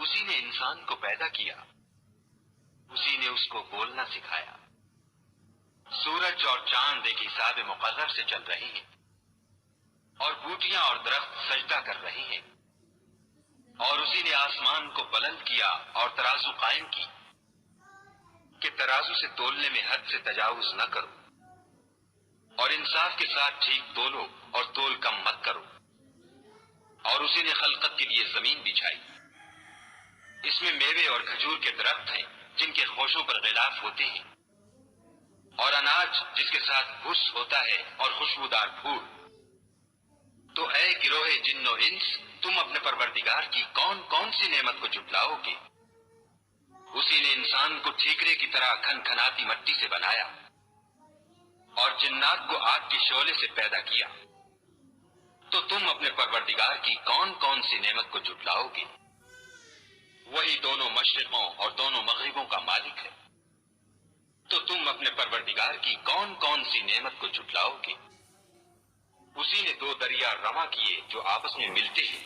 اسی نے انسان کو پیدا کیا، اسی نے اس کو بولنا سکھایا۔ سورج اور چاند ایک حساب مقرر سے چل رہے ہیں، اور بوٹیاں اور درخت سجدہ کر رہے ہیں، اور اسی نے آسمان کو بلند کیا اور ترازو قائم کی کہ ترازو سے تولنے میں حد سے تجاوز نہ کرو، اور انصاف کے ساتھ ٹھیک تولو اور تول کم مت کرو۔ اور اسی نے خلقت کے لیے زمین بچھائی، اس میں میوے اور کھجور کے درخت ہیں جن کے خوشوں پر غلاف ہوتے ہیں، اور اناج جس کے ساتھ بھس ہوتا ہے اور خوشبودار پھول۔ تو اے گروہ جن و انس، تم اپنے پروردگار کی کون کون سی نعمت کو جھٹلاؤ گے؟ اسی نے انسان کو ٹھیکرے کی طرح کھنکھناتی مٹی سے بنایا، اور جنات کو آگ کے شعلے سے پیدا کیا۔ تو تم اپنے پروردگار کی کون کون سی نعمت کو جھٹلاؤ گے؟ وہی دونوں مشرقوں اور دونوں مغربوں کا مالک ہے۔ تو تم اپنے پروردگار کی کون کون سی نعمت کو جھٹلاؤ گے؟ اسی نے دو دریا رواں کیے جو آپس میں ملتے ہیں،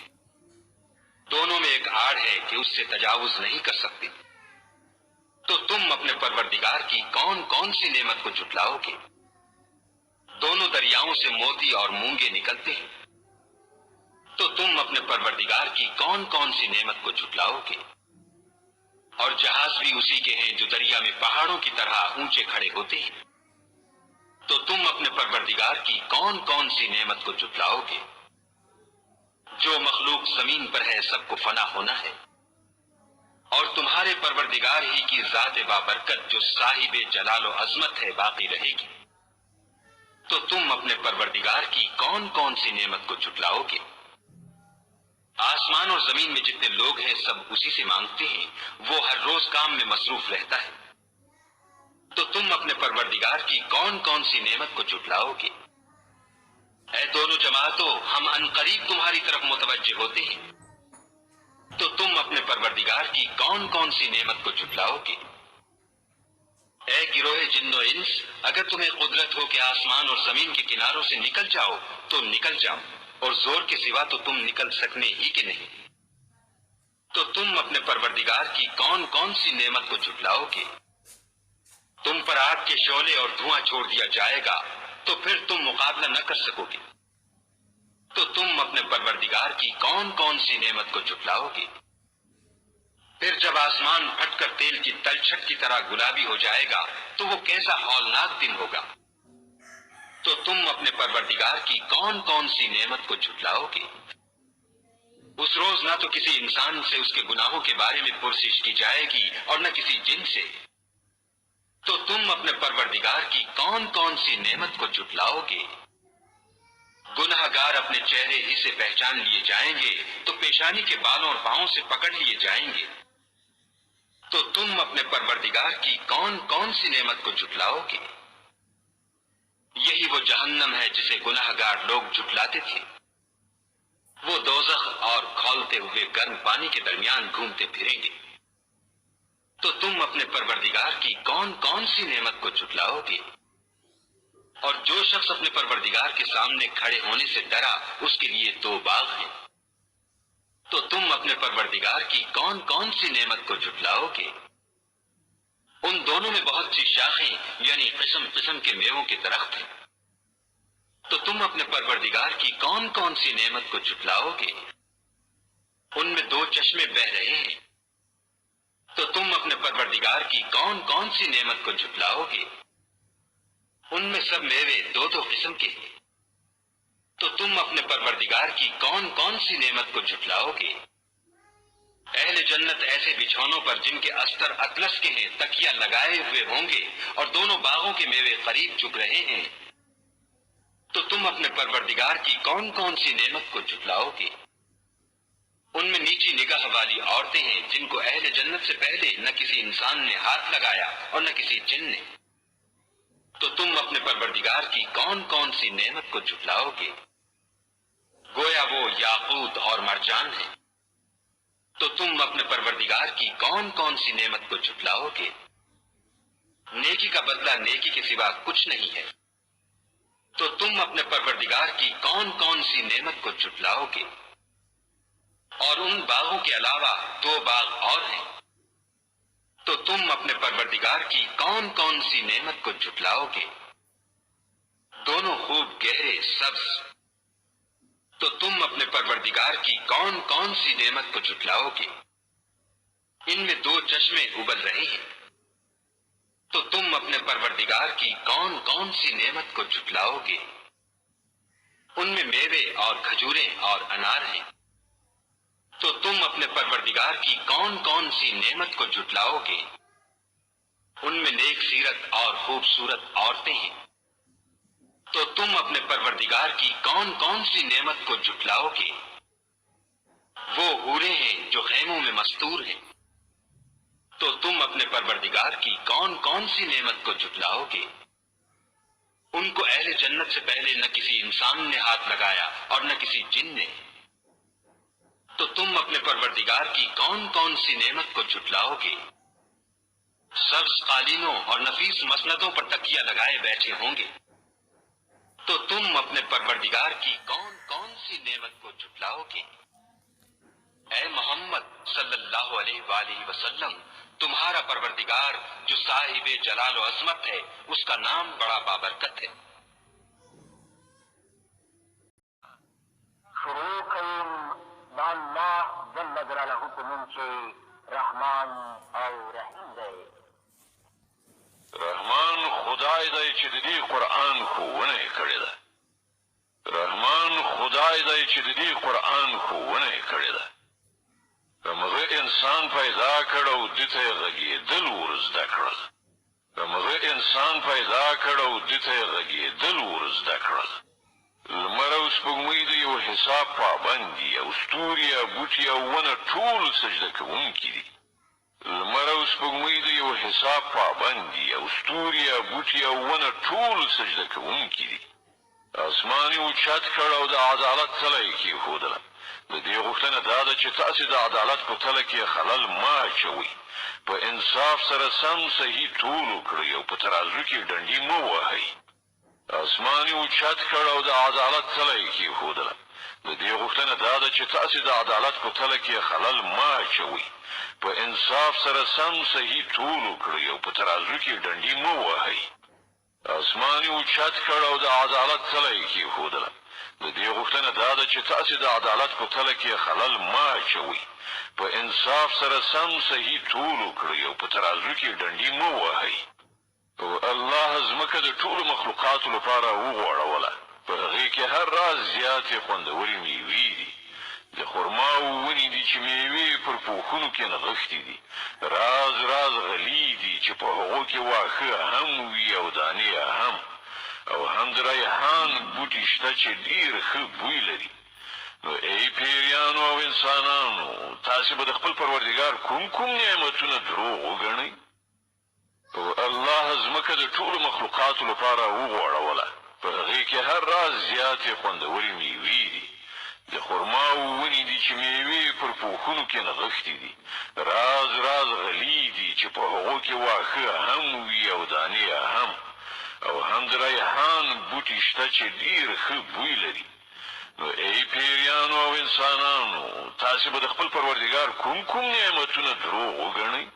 دونوں میں ایک آڑ ہے کہ اس سے تجاوز نہیں کر سکتے۔ تو تم اپنے پروردگار کی کون کون سی نعمت کو جھٹلاؤ گے؟ دونوں دریاؤں سے موتی اور مونگے نکلتے ہیں۔ تو تم اپنے پروردگار کی کون کون سی نعمت کو جھٹلاؤ گے؟ اور جہاز بھی اسی کے ہیں جو دریا میں پہاڑوں کی طرح اونچے کھڑے ہوتے ہیں۔ تو تم اپنے پروردگار کی کون کون سی نعمت کو جھٹلاؤ گے؟ جو مخلوق زمین پر ہے سب کو فنا ہونا ہے، اور تمہارے پروردگار ہی کی ذات بابرکت جو صاحب جلال و عظمت ہے باقی رہے گی۔ تو تم اپنے پروردگار کی کون کون سی نعمت کو جھٹلاؤ گے؟ آسمان اور زمین میں جتنے لوگ ہیں سب اسی سے مانگتے ہیں، وہ ہر روز کام میں مصروف رہتا ہے۔ تو تم اپنے پروردگار کی کون کون سی نعمت کو جھٹلاؤ گے؟ اے دونوں جماعتوں، ہم عنقریب تمہاری طرف متوجہ ہوتے ہیں۔ تو تم اپنے پروردگار کی کون کون سی نعمت کو جھٹلاؤ گے؟ اے گروہ جن و انس، اگر تمہیں قدرت ہو کہ آسمان اور زمین کے کناروں سے نکل جاؤ تو نکل جاؤ، اور زور کے سوا تو تم نکل سکنے ہی کہ نہیں۔ تو تم اپنے پروردگار کی کون کون سی نعمت کو جھٹلاؤ گے؟ تم پر آگ کے شعلے اور دھواں چھوڑ دیا جائے گا، تو پھر تم مقابلہ نہ کر سکو گے۔ تو تم اپنے پروردگار کی کون کون سی نعمت کو جھٹلاؤ گے؟ پھر جب آسمان پھٹ کر تیل کی تلچھٹ کی طرح گلابی ہو جائے گا تو وہ کیسا ہولناک دن ہوگا۔ تو تم اپنے پروردگار کی کون کون سی نعمت کو جھٹلاؤ گے؟ اس روز نہ تو کسی انسان سے اس کے گناہوں کے بارے میں پرسش کی جائے گی اور نہ کسی جن سے۔ تو تم اپنے پروردگار کی کون کون سی نعمت کو جھٹلاؤ گے؟ گنہگار اپنے چہرے ہی سے پہچان لیے جائیں گے تو پیشانی کے بالوں اور پاؤں سے پکڑ لیے جائیں گے۔ تو تم اپنے پروردگار کی کون کون سی نعمت کو جھٹلاؤ گے؟ یہی وہ جہنم ہے جسے گنہگار لوگ جھٹلاتے تھے، وہ دوزخ اور کھولتے ہوئے گرم پانی کے درمیان گھومتے پھریں گے۔ تو تم اپنے پروردگار کی کون کون سی نعمت کو جھٹلاؤ گے؟ اور جو شخص اپنے پروردگار کے سامنے کھڑے ہونے سے ڈرا اس کے لیے دو باغ ہیں۔ تو تم اپنے پروردگار کی کون کون سی نعمت کو جھٹلاؤ گے؟ ان دونوں میں بہت سی شاخیں یعنی قسم قسم کے میووں کے درخت ہیں۔ تو تم اپنے پروردگار کی کون کون سی نعمت کو جھٹلاؤ گے؟ ان میں دو چشمے بہ رہے ہیں۔ تو تم اپنے پروردگار کی کون کون سی نعمت کو جھٹلاؤ گے؟ ان میں سب میوے دو دو قسم کے ہیں۔ تو تم اپنے پروردگار کی کون کون سی نعمت کو جھٹلاؤ گے؟ اہل جنت ایسے بچھونوں پر جن کے استر اطلس کے ہیں تکیہ لگائے ہوئے ہوں گے، اور دونوں باغوں کے میوے قریب جھک رہے ہیں۔ تو تم اپنے پروردگار کی کون کون سی نعمت کو جھٹلاؤ گے؟ ان میں نیچی نگاہ والی عورتیں ہیں جن کو اہل جنت سے پہلے نہ کسی انسان نے ہاتھ لگایا اور نہ کسی جن نے۔ تو تم اپنے پروردگار کی کون کون سی نعمت کو جھٹلاؤ گے؟ گویا وہ یاقوت اور مرجان ہے۔ تو تم اپنے پروردگار کی کون کون سی نعمت کو جھٹلاؤ گے؟ نیکی کا بدلہ نیکی کے سوا کچھ نہیں ہے۔ تو تم اپنے پروردگار کی کون کون سی نعمت کو جھٹلاؤ گے؟ اور ان باغوں کے علاوہ 2 باغ اور ہیں، تو تم اپنے پروردگار کی کون کون سی نعمت کو جھٹلاؤ گے؟ دونوں خوب گہرے سبز، تو تم اپنے پروردگار کی کون کون سی نعمت کو جھٹلاؤ گے؟ ان میں 2 چشمے ابل رہے ہیں، تو تم اپنے پروردگار کی کون کون سی نعمت کو جھٹلاؤ گے؟ ان میں میوے اور کھجوریں اور انار ہیں، تو تم اپنے پروردگار کی کون کون سی نعمت کو جھٹلاؤ گے؟ ان میں نیک سیرت اور خوبصورت عورتیں ہیں، تو تم اپنے پروردگار کی کون کون سی نعمت کو جھٹلاؤ گے؟ وہ حوریں ہیں جو خیموں میں مستور ہیں، تو تم اپنے پروردگار کی کون کون سی نعمت کو جھٹلاؤ گے؟ ان کو اہل جنت سے پہلے نہ کسی انسان نے ہاتھ لگایا اور نہ کسی جن نے، تو تم اپنے پروردگار کی کون کون سی نعمت کو جھٹلاؤ گے؟ سبز قالینوں اور نفیس مسندوں پر تکیہ لگائے بیٹھے ہوں گے، تو تم اپنے پروردگار کی کون کون سی نعمت کو جھٹلاؤ گے؟ اے محمد صلی اللہ علیہ وآلہ وسلم، تمہارا پروردگار جو صاحب جلال و عظمت ہے، اس کا نام بڑا بابرکت ہے۔ شروع کئیم دا اللہ جل جلالہ په نوم چې رحمان او رحیم دی. رحمان خدای دی چې د دې قرآن ښوونه یې کړې ده. رحمان خدای دی چې د دې قرآن ښوونه یې کړې ده. همغه انسان پیدا کړ او دې ته یې غږېدل ور زده کړل. همغه انسان پیدا کړ او دې ته یې غږېدل ور زده کړل. لمر او سپوږمۍ د یو حساب پابند دي او ستوري او بوټي او ونه ټول سجده کوونکي دي. لمر او سپوږمۍ د یو حساب پابند دي او ستوري او بوټي او ونه ټول سجده کوونکي دي. اسمان یې اوچت کړ او د عدالت تله یې کېښودله. د دې غوښتنه دا ده چې تاسې د عدالت په تله کې خلل مه اچوئ. په انصاف سره سم صحیح تول وکړئ او په ترازو کې ډنډې مه وهئ. اسمان یې اوچت کړ او د عدالت تله یې کېښودله. د دې غوښتنه دا ده چې تاسې د عدالت په تله کې خلل مه اچوئ. په انصاف سره سم صحیح تول وکړئ او په ترازو کې ډنډې مه وهئ. اسمان یې اوچت کړ او د عدالت تله یې کېښودله. د دې غوښتنه دا ده چې تاسې د عدالت په تله کې خلل مه اچوئ. په انصاف سره سم صحیح تول وکړئ او په ترازو کې ډنډې مه وهئ. او الله ځمکه د ټولو مخلوقاتو لپاره وغوړوله. په هغې کې هر راز زیاتې خوندورې میوې دي. د خرماو ونې دي چې میوې پر پوښونو کې نغښتې دي. راز راز غلې دي چې په هغو کې واښه هم وي او دانې هم. او هم د ریحان بوټي شته چې ډېر ښه بوی لري. نو ای پیریانو او انسانانو، تاسې به د خپل پروردګار کوم نعمتونه دروغ وګڼئ؟ او الله ځمکه د ټولو مخلوقاتو لپاره وغوړوله. په هغې کې هر راز زیاتې خوندورې میوې دي. د خرماو ونې دي چې میوې پر پوښونو کې نغښتې دي. راز راز غلې دي چې په هغو کې واښه هم وي او دانې هم. او هم د ریحان بوټي شته چې ډېر ښه بوی لري. نو ای پیریانو او انسانانو، تاسې به د خپل پروردګار کوم نعمتونه دروغ وګڼئ؟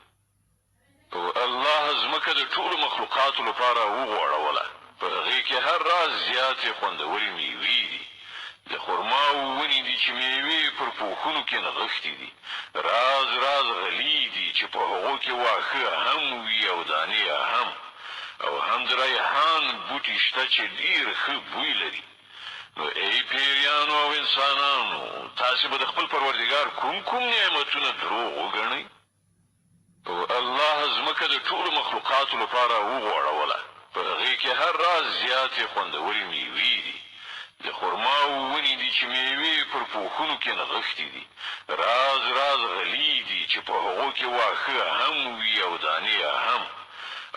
او الله ځمکه د ټولو مخلوقاتو لپاره وغوړوله. په هغې کې هر راز زیاتې خوندورې میوې دي. د خرماو ونې دي چې میوې پر پوښونو کې نغښتې دي. راز راز غلې دي چې په هغو کې واښه هم وي او دانې هم. او هم د ریحان بوټي شته چې ډېر ښه بوی لري. نو ای پیریانو او انسانانو، تاسې به د خپل پروردګار کوم نعمتونه دروغ وګڼئ؟ او الله ځمکه د ټولو مخلوقاتو لپاره وغوړوله. په هغې کې هر راز زیاتې خوندورې میوې دي. د خرماو ونې دي چې میوې پر پوښونو کې نغښتې دي. راز راز غلې دي چې په هغو کې واښه هم وي او دانې هم.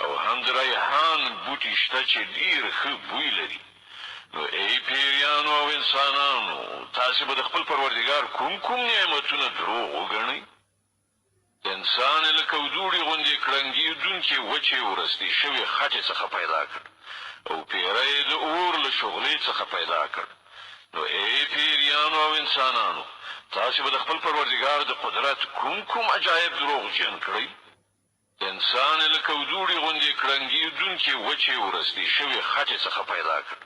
او هم د ریحان بوټي شته چې ډېر ښه بوی لري. نو ای پیریانو او انسانانو، تاسې به د خپل پروردګار کوم نعمتونه دروغ وګڼئ؟ انسان یې لکه وزوړي غوندې کړنګېدونکې وچې ورستې شوې خټې څخه پیدا کړ او پیره یې د اور له شغلې څخه پیدا کړ. نو ای پیریانو او انسانانو، تاسې به د خپل پروردګار د قدرت کوم عجایب دروغجن کړئ انسان یې لکه وزوړي غوندې کړنګېدونکې وچې ورستې شوې خټې څخه پیدا کړ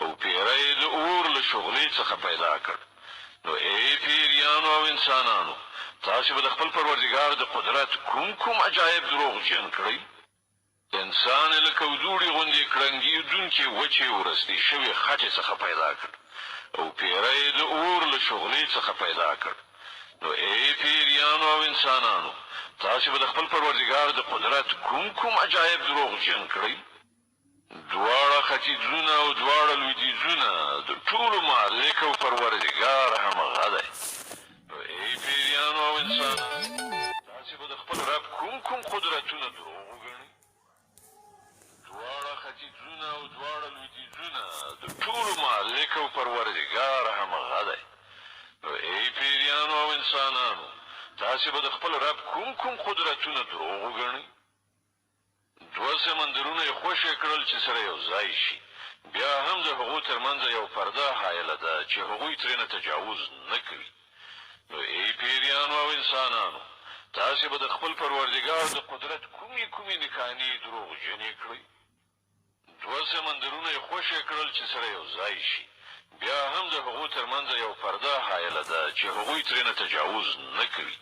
او پیره یې د اور له شغلې څخه پیدا کړ نو ای پیریانو او انسانانو تاسې به د خپل پروردګار د قدرت کوم عجایب دروغجن کړئ انسان یې لکه وزوړي غوندې کړنګېدونکې وچې ورستې شوې خټې څخه پیدا کړ او پیره یې د اور له شغلې څخه پیدا کړ نو ای پیریانو او انسانانو تاسې به د خپل پروردګار د قدرت کوم عجایب دروغجن کړئ دواړه ختیځونه او دواړه لویدیځونه د ټولو مالک او پروردګار همغه دی نو ای پیریانو او انسانانو تاسې به د خپل رب کوم قدرتونه دروغ وګڼئ دواړه ختیځونه او دواړه لویدیځونه د ټولو مالک او پروردګار همغه دی نو ای پیریانو او انسانانو تاسې به د خپل رب کوم قدرتونه دروغ وګڼئ دوه سمندرونه یې خوشې کړل چې سره یو ځای شي بیا هم د هغو ترمنځ یو پرده حایله ده چې هغوی ترېنه تجاوز نه کوي نو ای پیریانو او انسانانو تاسې به د خپل پروردګار د قدرت کومې نښانې دروغجنې کړئ دوه سمندرونه یې خوشې کړل چې سره یو ځای شي بیا هم د هغو ترمنځ یو پرده حایله ده چې هغوی ترېنه تجاوز نه کوي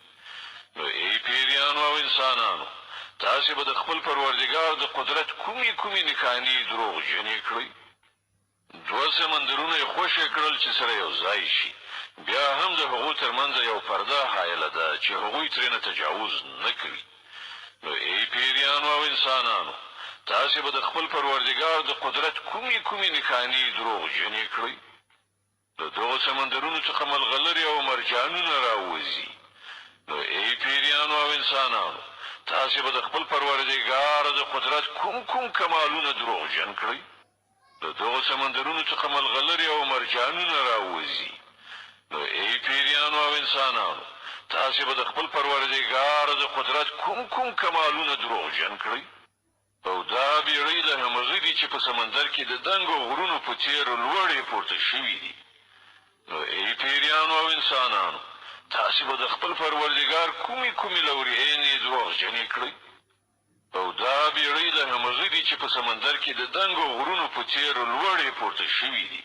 نو ای پیریانو او انسانانو تاسې به د خپل پروردګار د قدرت کومې نښانې دروغجنې کړئ دوه سمندرونه یې خوشې کړل چې سره یو ځای شي بیا هم د هغو ترمنځ یو پرده حایله ده چې هغوی ترېنه تجاوز نه کوي نو ای پیریانو او انسانانو تاسې به د خپل پروردګار د قدرت کومې نښانې دروغجنې کړئ د دغو سمندرونو څخه ملغلرې او مرجانونه راوځي نو ای پیریانو او انسانانو تاسې به د خپل پروردګار د قدرت کوم کمالونه دروغجن کړئ د دغو سمندرونو څخه ملغلرې او مرجانونه راوځي نو ای پیریانو او انسانانو تاسې به د خپل پروردګار د قدرت کوم کمالونه دروغجن کړئ او دا بیړۍ د همغه دي چې په سمندر کې د دنګو غرونو په څېر لوړې پورته شوي دي نو ای پیریانو او انسانانو تاسې به د خپل پروردګار کومې لورینې دروغجنې کړئ او دا بیړۍ د همغه دي چې په سمندر کې د دنګو غرونو په څېر لوړې پورته شوي دي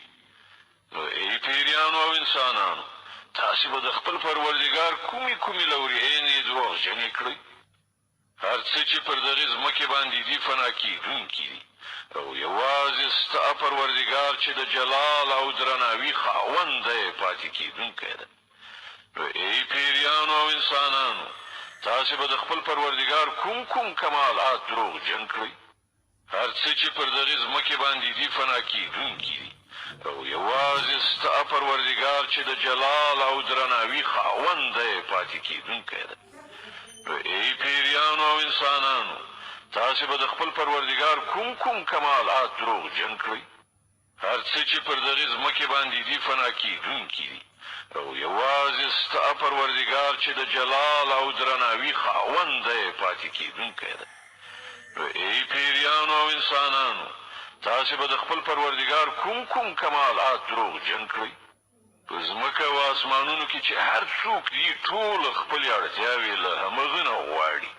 نو ای پیریانو او انسانانو تاسې به د خپل پروردګار کومې لورینې دروغجنې کړئ هر څه چې پر دغې ځمکې باندې دي فنا کېدونکي دي او یوازې ستا پروردګار چې د جلال او درناوي خاوند دی پاتې کېدونکی ده نو ای پیریانو او انسانانو تاسې به د خپل پروردګار کوم کمالات دروغجن کړئ هر څه چې پر دغې ځمکې باندې دي فنا کېدونکي دي او یوازې ستا پروردګار چې د جلال او درناوي خاوند دی پاتې کېدونکی ده نو ای پیریانو او انسانانو تاسې به د خپل پروردګار کوم کمالات دروغجن کړئ هر څه چې پر دغې ځمکې باندې دي فنا کېدونکي دي او یوازې ستا پروردګار چې د جلال او درناوي خاوند دی پاتې کېدونکی ده نو ای پیریانو او انسانانو تاسې به د خپل پروردګار کوم کمالات دروغجن کړئ په ځمکه او اسمانونو کې چې هر څوک دي ټول خپلې اړتیاوې له همغه نه غواړي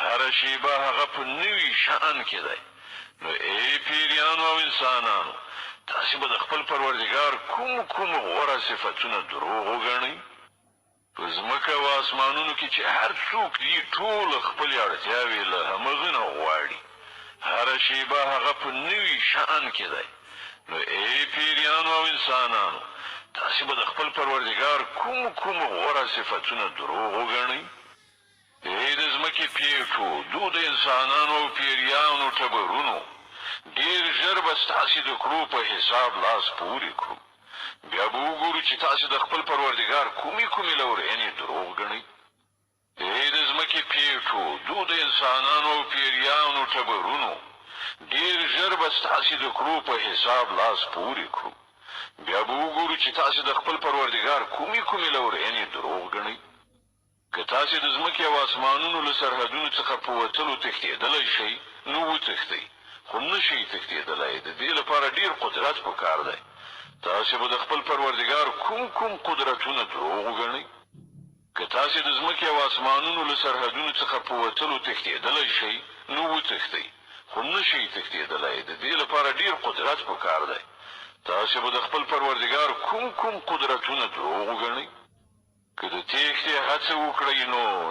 هره شیبه هغه په نوي شأن کې دی نو ای پیریانو او انسانانو تاسې به د خپل پروردګار کوم غوره صفتونه دروغ وګڼئ په ځمکه او اسمانونو کې چې هر څوک دي ټول خپلې اړتیاوې له همغه نه غواړي هره شیبه هغه په نوي شأن کې دی نو ای پیریانو او انسانانو تاسې به د خپل پروردګار کوم غوره صفتونه دروغ وګڼئ ای د ځمکې پیټو د انسانانو او پیریانو ټبرونو ډېر ژر به ستاسې د کړو په حساب لاس پورې کړو بیا به وګورو چې تاسې د خپل پروردګار کومې لورینې دروغ ګڼئ ای د ځمکې پیټو د انسانانو او پیریانو ټبرونو ډېر ژر به ستاسې د کړو په حساب لاس پورې کړو بیا به وګورو چې تاسې د خپل پروردګار کومې لورینې دروغ ګڼئ که تاسې د ځمکې او اسمانونو له سرحدونو څخه په وتلو تښتېدلی شئ نو وتښتئ خو نه شئ تښتېدلی د دې لپاره ډېر قدرت پکار دی تاسې به د خپل پروردګار کوم قدرتونه دروغ وګڼئ. که تاسې د ځمکې او اسمانونو له سرحدونو څخه په وتلو تښتېدلی شئ نو وتښتئ، خو نه شئ تښتېدلی. د دې لپاره ډېر قدرت پکار دی. تاسې به د خپل پروردګار کوم قدرتونه دروغ وګڼئ. که د تېښتې هڅه وکړئ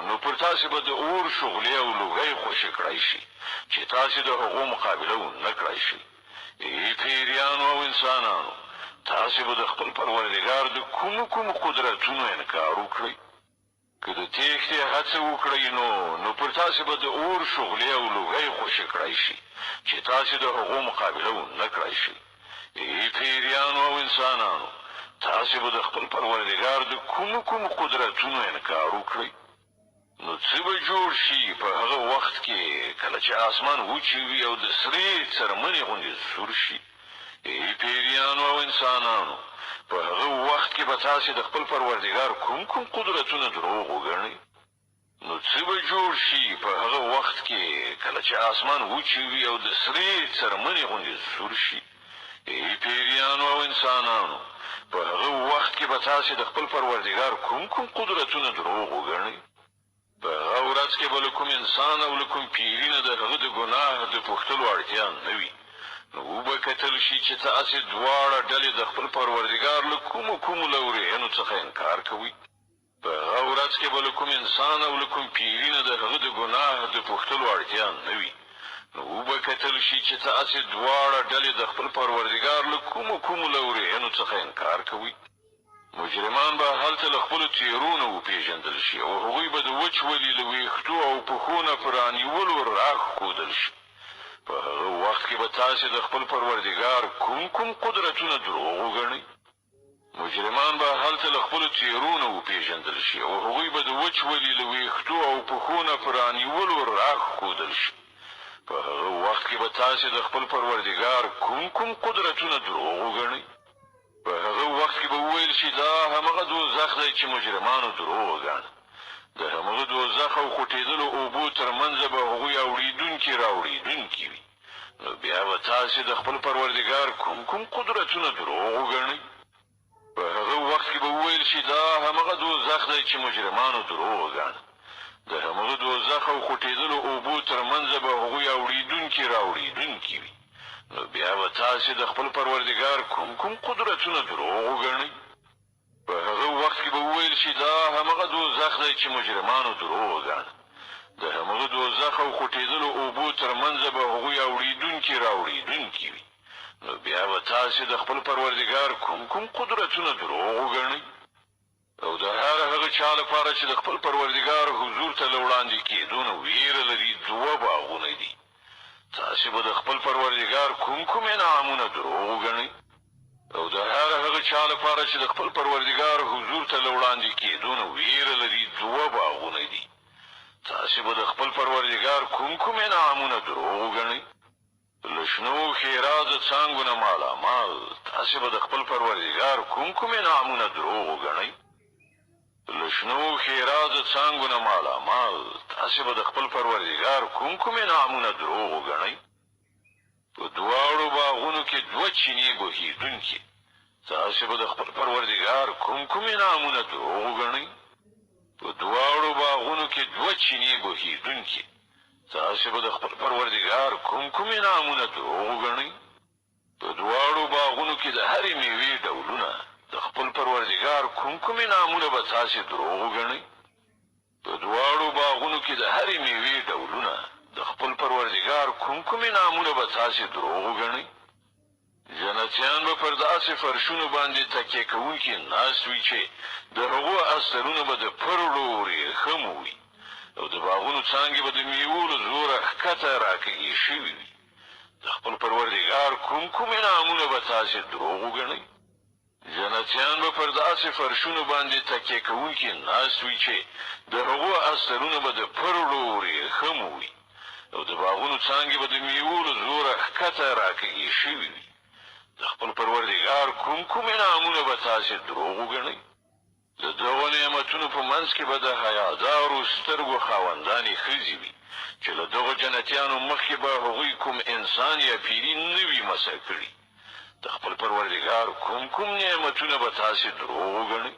نو پر تاسې به د اور شغلې او لوګی خوشې کړی شي چې تاسې د هغو مقابله ونه کړی شئ. ای پیریانو او انسانانو، تاسې به د خپل پروردګار د کومو قدرتونو انکار وکړئ. که د تېښتې هڅه وکړئ نو پر تاسې به د اور شغلې او لوګی خوشې کړی شي چې تاسې د هغو مقابله ونه کړی شئ. ای پیریانو او انسانانو، تاسې به د خپل پروردګار د کومو قدرتونو انکار وکړئ. نو څه به جوړ شي په هغه وخت کې کله چې اسمان وچې وي او د سرې څرمنې غوندې سور شي. ای پیریانو او انسانانو، په هغه وخت کې به تاسې د خپل پروردګار کوم قدرتونه دروغ وګڼئ. نو څه به جوړ شي په هغه وخت کې کله چې اسمان وچې وي او د سرې څرمنې غوندې سور شي. ای پیریانو او انسانانو، په هغه وخت کې به تاسې د خپل پروردګار کوم قدرتونه دروغ وګڼئ. په هغه ورځ کې به له کوم انسان او له کوم پیري نه د هغه د ګناه د پوښتلو اړتیا نه وي. نو وبه کتل شي چې تاسې دواړه ډلې د خپل پروردګار له کومو لورېینو څخه انکار کوئ. په هغه ورځ کې به له کوم انسان او له کوم پیري نه د هغه د ګناه د پوښتلو اړتیا نه وي. نو وبه کتل شي چې تاسې دواړه ډلې د خپل پروردګار له کومو لورېینو څخه انکار کوئ. مجرمان به هلته له خپلو تېرونو وپېژندل شي او هغوی به د وچ ولي له ویښتو او پښو نه په رانیولو راښودل شي. په هغه وخت کې به تاسې د خپل پروردګار کوم قدرتونه دروغ وګڼئ. مجرمان به هلته له خپلو تېرونو وپېژندل شي او هغوی به د وچ ولي له ویښتو او پښو نه په رانیولو راښودل شي. په هغه وخت کې به تاسې د خپل پروردګار کوم قدرتونه دروغ وګڼئ. په هغه وخت کې به وویل شي دا همغه دوزخ دی چې مجرمانو دروغ وګاڼه. د همغه دوزخ او خوټېدلو اوبو تر منځه به هغوی راوړېدونکي وي. نو بیا به تاسې د خپل پروردګار کوم قدرتونه دروغ وګڼئ. په هغه وخت کې به وویل شي دا همغه دوزخ دی چې مجرمانو دروغ وګاڼه. د همغه دوزخ او خوټېدلو اوبو تر منځه به هغوی راوړېدونکي وي. نو بیا به تاسې د خپل پروردګار کوم قدرتونه دروغ وګڼئ. په هغه وخت کې به وویل شي دا همغه دوزخ دی چې مجرمانو دروغ وګاڼه. د همغه دوزخ او خوټېدلو اوبو تر منځه به هغوی راوړېدونکي وي. نو بیا به تاسې د خپل پروردګار کوم قدرتونه دروغ وګڼئ. او د هغه چا لپاره چې د خپل پروردګار حضور ته له وړاندې کېدو نه ویره لري دوه باغونه دي. تاسې به د خپل پروردګار کوم انعامونه دروغ وګڼئ. او د هغه چا لپاره چې د خپل پروردګار حضور ته له وړاندې کېدو نه ویره لري دوه باغونه دي. تاسې به د خپل پروردګار کوم انعامونه دروغ وګڼئ. له شنو ښېرازه څانګو نه مالامال، تاسې به د خپل پروردګار کوم انعامونه دروغ وګڼئ. له شنو ښېرازه څانګو نه مالامال، تاسې به د خپل پروردګار کوم انعامونه دروغ وګڼئ. په دواړو باغونو کې دوه چینې بهېدونکي، تاسې به د خپل پروردګار کوم انعامونه دروغ وګڼئ. په دواړو باغونو کې دوه چینې بهېدونکي، تاسې به د خپل پروردګار کوم انعامونه دروغ وګڼئ. په دواړو باغونو کې د هرې میوې ډولونه، د خپل پروردګار کوم انعامونه به تاسې دروغ وګڼئ. په دواړو باغونو کې د هرې میوې ډولونه، د خپل پروردګار کوم انعامونه به تاسې دروغ وګڼئ. جنتیان به پر داسې فرشونو باندې تکیه کوونکي ناست وي چې د هغو استرونه به د پرړو ورېښمو وي او د باغونو څانګې به د میوو له زوره ښکته راکږې شوي وي. د خپل پروردګار کوم انعامونه به تاسې دروغ وګڼئ. جنتیان به پر داسې فرشونو باندې تکیه کوونکي ناست وي چې د هغو استرونه به د پرړو ورېښمو وي او د باغونو څانګې به د میوو له زوره ښکته راکږې شوي وي. د خپل پروردګار کوم انعامونه به تاسې دروغ وګڼئ. د دغو نعمتونو په منځ کې به د حیادارو سترګو خاوندانې ښځې وي چې له دغو جنتیانو مخکې به هغوی کوم انسان یا پیري نه وي مسه کړي. د خپل پروردګار کوم نعمتونه به تاسې دروغ وګڼئ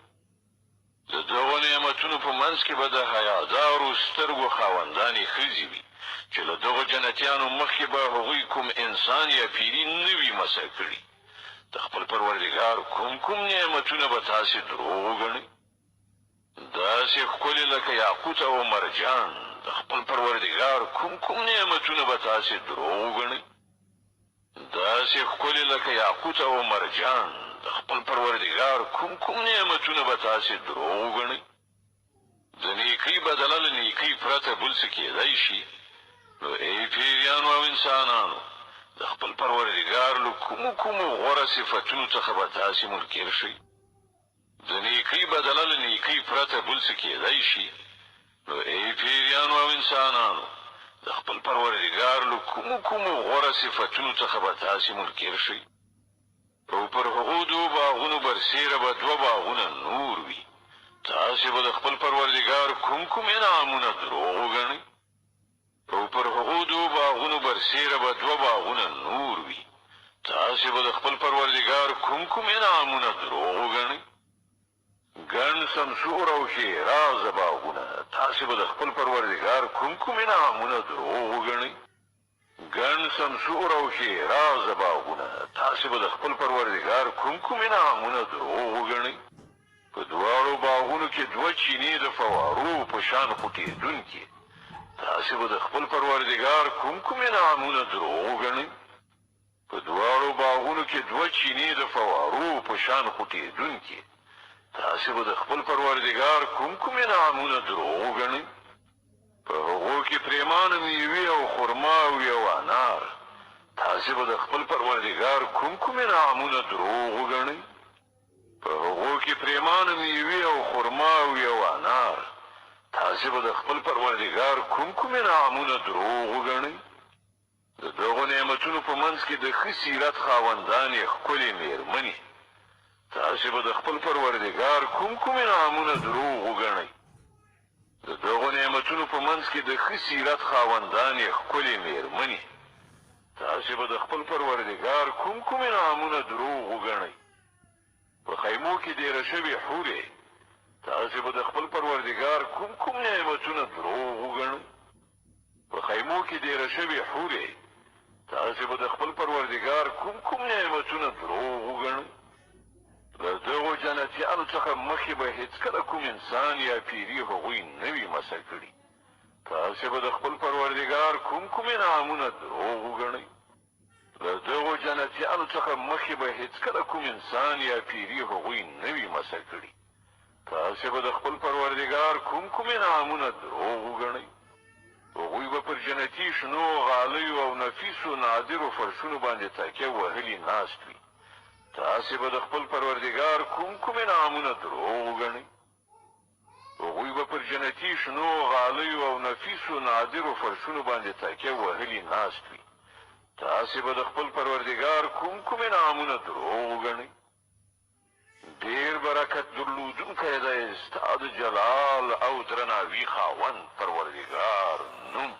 د دغو نعمتونو په منځ کې به د حیادارو سترګو خاوندانې ښځې وي چې له دغو جنتیانو مخکې به هغوی کوم انسان یا پیري نه وي مسح کړي د خپل پروردګار کوم نعمتونه به تاسې دروغ وګڼئ داسې ښکلې لکه یاقوت او مرجان د خپل پروردګار کوم نعمتونه به تاسې دروغ وګڼئ داسې ښکلې لکه یاقوت او مرجان د خپل پروردګار کوم نعمتونه به تاسې دروغ وګڼئ د نیکۍ بدله له نیکۍ پرته بل څه کېدی شي نو ای پیریانو او انسانانو د خپل پروردګار له کومو غوره صفتونو څخه به تاسې منکر شئ د نیکۍ بدله له نیکۍ پرته بل څه کېدی شي نو ای پیریانو او انسانانو د خپل پروردګار له کومو غوره صفتونو څخه به تاسې منکر شئ او پر هغو دو باغونو برسیره به دوه باغونه نور وي تاسې به د خپل پروردګار کوم انعامونه دروغ وګڼئ او پر هغو دو باغونو برسیره به دوه باغونه نور وي تاسې به د خپل پروردګار کوم انعامونه دروغ وګڼئ ګڼ سمسور او ښېرازه باغونه تاسې به د خپل پروردګار کوم انعامونه دروغ وګڼئ ګڼ سمسور او ښېرازه باغونه تاسې به د خپل پروردګار کوم انعامونه دروغ وګڼئ په دواړو باغونو کې دوه چینې د فوارو په شان خوټېدونکې تاسې به د خپل پروردګار کوم انعامونه دروغ وګڼئ په دواړو باغونو کې دوه چینې د فوارو په شان خوټېدونکې تاسې به د خپل پروردګار کوم انعامونه دروغ وګڼئ په هغو کې پرېمانه میوې او خرما وي او انار تاسې به د خپل پروردګار کوم انعامونه دروغ وګڼئ په هغو کې پرېمانه میوې او خرما وي او انار تاسې به د خپل پروردګار کوم انعامونه دروغ وګڼئ د دغو نعمتونو په منځ کې د ښه سیرت خاوندانې ښکلې مېرمنې تاسې به د خپل پروردګار کوم انعامونه دروغ وګڼئ د دغو نعمتونو په منځ کې د ښه سیرت خاوندانې ښکلې مېرمنې تاسې به د خپل پروردګار کوم انعامونه دروغ وګڼئ په خیمو کې دېره شوې حورې تاسې به د خپل پروردګار کوم نعمتونه دروغ وګڼئ په خیمو کې دېره شوې حورې تاسې به د خپل پروردګار کوم نعمتونه دروغ وګڼئ له دغو جنتیانو څخه مخکې به هېڅکله کوم انسان یا پیري هغوی نه وي مسح کړي تاسې به د خپل پروردګار کوم انعامونه دروغ وګڼئ له دغو جنتیانو څخه مخکې به هېڅکله کوم انسان یا پیري هغوی نه وي مسح کړي تاسې به د خپل پروردګار کوم انعامونه دروغ وګڼئ هغوی به پر جنتي شنو غالیو او نفیسو نادرو فرشونو باندې تکیه وهلي ناست وي تاسې به د خپل پروردګار کوم انعامونه دروغ وګڼئ هغوی به پر جنتي شنو غالیو او نفیسو نادرو فرشونو باندې تکیه وهلي ناست وي تاسې به د خپل پروردګار کوم انعامونه دروغ وګڼئ ډېر برکت درلودونکی دی ستا د جلال او درناوي خاوند پروردګار نوم